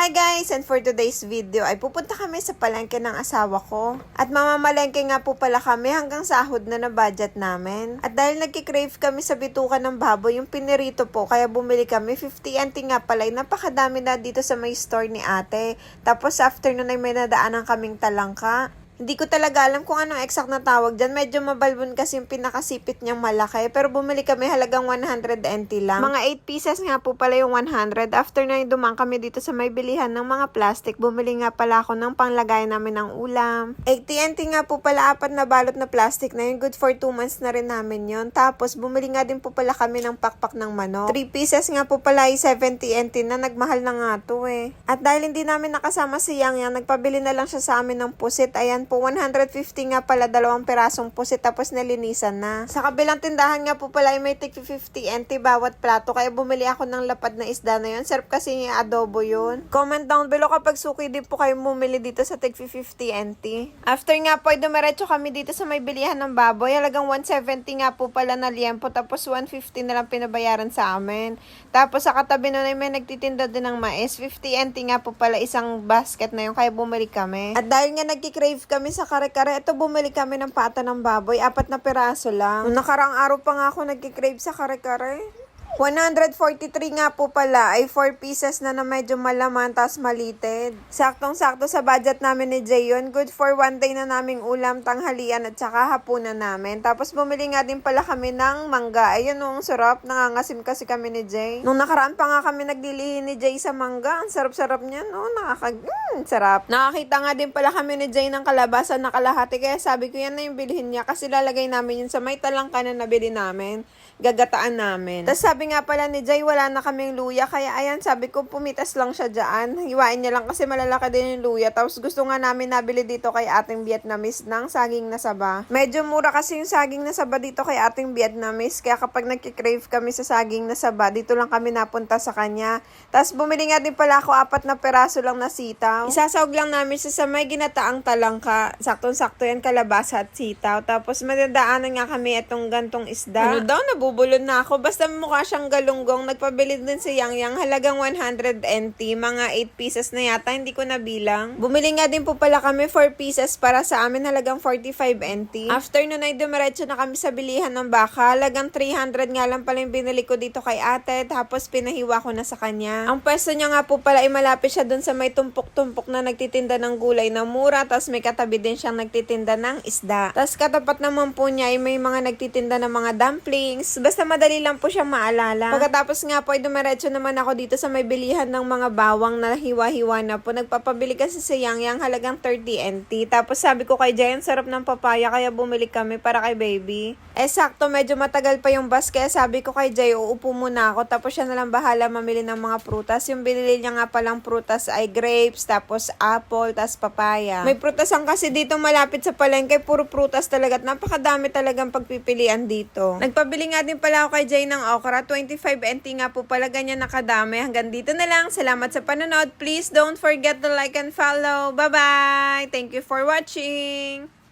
Hi guys! And for today's video ay pupunta kami sa palengke ng asawa ko. At mamamalengke nga po pala kami hanggang sahod na budget namin. At dahil nagkikrave kami sa bituka ng baboy, yung pinirito po, kaya bumili kami 50 NT nga pala. Napakadami na dito sa may store ni ate. Tapos afternoon ay may nadaanan kaming talangka. Hindi ko talaga alam kung anong exact na tawag dyan. Medyo mabalbon kasi yung pinakasipit niyang malaki. Pero bumili kami halagang 100 NT lang. Mga 8 pieces nga po pala yung 100. After na yung dumang kami dito sa may bilihan ng mga plastic, bumili nga pala ako ng panglagay namin ng ulam. 80 NT nga po pala, 4 na balot na plastic na yun. Good for 2 months na rin namin yun. Tapos bumili nga din po pala kami ng pakpak ng manok. 3 pieces nga po pala ay 70 NT na. Nagmahal na nga to eh. At dahil hindi namin nakasama si Yang Yang, nagpabili na lang siya sa amin ng pusit. Ayan po, 150 nga pala, 2 pirasong pusit, tapos nalinisan na. Sa kabilang tindahan nga po pala ay may tig 50 NT bawat plato, kaya bumili ako ng lapad na isda na yun. Sarap kasi yung adobo yun. Comment down below kapag suki din po kayo bumili dito sa tig 50 NT. After nga po ay dumiretso kami dito sa may bilihan ng baboy. Halagang 170 nga po pala na liempo, tapos 150 na lang pinabayaran sa amin. Tapos sa katabi nun ay may nagtitinda din ng mais. 50 NT nga po pala isang basket na yun, kaya bumili kami. At dahil nga nagkikrave kami sa kare-kare, ito bumili kami ng pata ng baboy, 4 na piraso lang. Nung nakaraang araw pa nga ako nagkikrave sa kare-kare. 143 nga po pala ay 4 pieces na medyo malaman tas malited. Saktong-sakto sa budget namin ni Jay yun. Good for 1 day na naming ulam, tanghalian at saka hapunan namin. Tapos bumili nga din pala kami ng mangga. Ayun, ang sarap. Nangangasim kasi kami ni Jay. Nung nakaraan pa nga kami naglilihi ni Jay sa mangga. Ang sarap-sarap niya, no? Sarap. Nakakita nga din pala kami ni Jay ng kalabasa na kalahati. Kaya sabi ko, yan na yung bilhin niya. Kasi lalagay namin yun sa may talangka na nabili namin. Gagataan namin. Tapos sabi nga pala ni Jay, wala na kaming luya. Kaya ayan, sabi ko, pumitas lang siya dyan. Hiwain niya lang kasi malalaki din yung luya. Tapos gusto nga namin nabili dito kay ating Vietnamese ng saging na saba. Medyo mura kasi yung saging na saba dito kay ating Vietnamese. Kaya kapag nagkikrave kami sa saging na saba, dito lang kami napunta sa kanya. Tapos bumili nga din pala ako 4 na peraso lang na sitaw. Isasawag lang namin siya sa may ginataang talangka. Saktong-sakto yan, kalabasa at sitaw. Tapos madadaanan nga kami itong gantong isda. Ano daw, nabubulol na ako. Basta mukha siyang galunggong. Nagpabili din si Yang Yang. Halagang 100 NT. Mga 8 pieces na yata. Hindi ko nabilang. Bumili nga din po pala kami 4 pieces para sa amin. Halagang 45 NT. After nun ay dumiretso na kami sa bilihan ng baka. Halagang 300 nga lang pala yung binili ko dito kay ate. Tapos pinahiwa ko na sa kanya. Ang pwesto niya nga po pala ay malapit siya dun sa may tumpok-tumpok na nagtitinda ng gulay na mura. Tapos may katabi din siyang nagtitinda ng isda. Tapos katapat naman po niya ay may mga nagtitinda ng mga dumplings. Basta madali lang po siyang maalala. Pagkatapos nga po ay dumiretso naman ako dito sa may bilihan ng mga bawang na hiwa-hiwa na po. Nagpapabili kasi si Yang Yang, halagang 30 NT. Tapos sabi ko kay Jay, sarap ng papaya, kaya bumili kami para kay baby. Sakto, medyo matagal pa yung bus, kaya sabi ko kay Jay, uupo muna ako. Tapos siya na lang bahala mamili ng mga prutas. Yung binili niya nga palang prutas ay grapes, tapos apple, tapos papaya. May prutasan kasi dito malapit sa palengke, puro prutas talaga. At napakadami talagang pagpipilian dito. Nagpabili nga din pala ako kay Jay ng okra. 25 NT nga po pala, ganyan nakadami. Hanggang dito na lang. Salamat sa panonood. Please don't forget to like and follow. Bye-bye! Thank you for watching!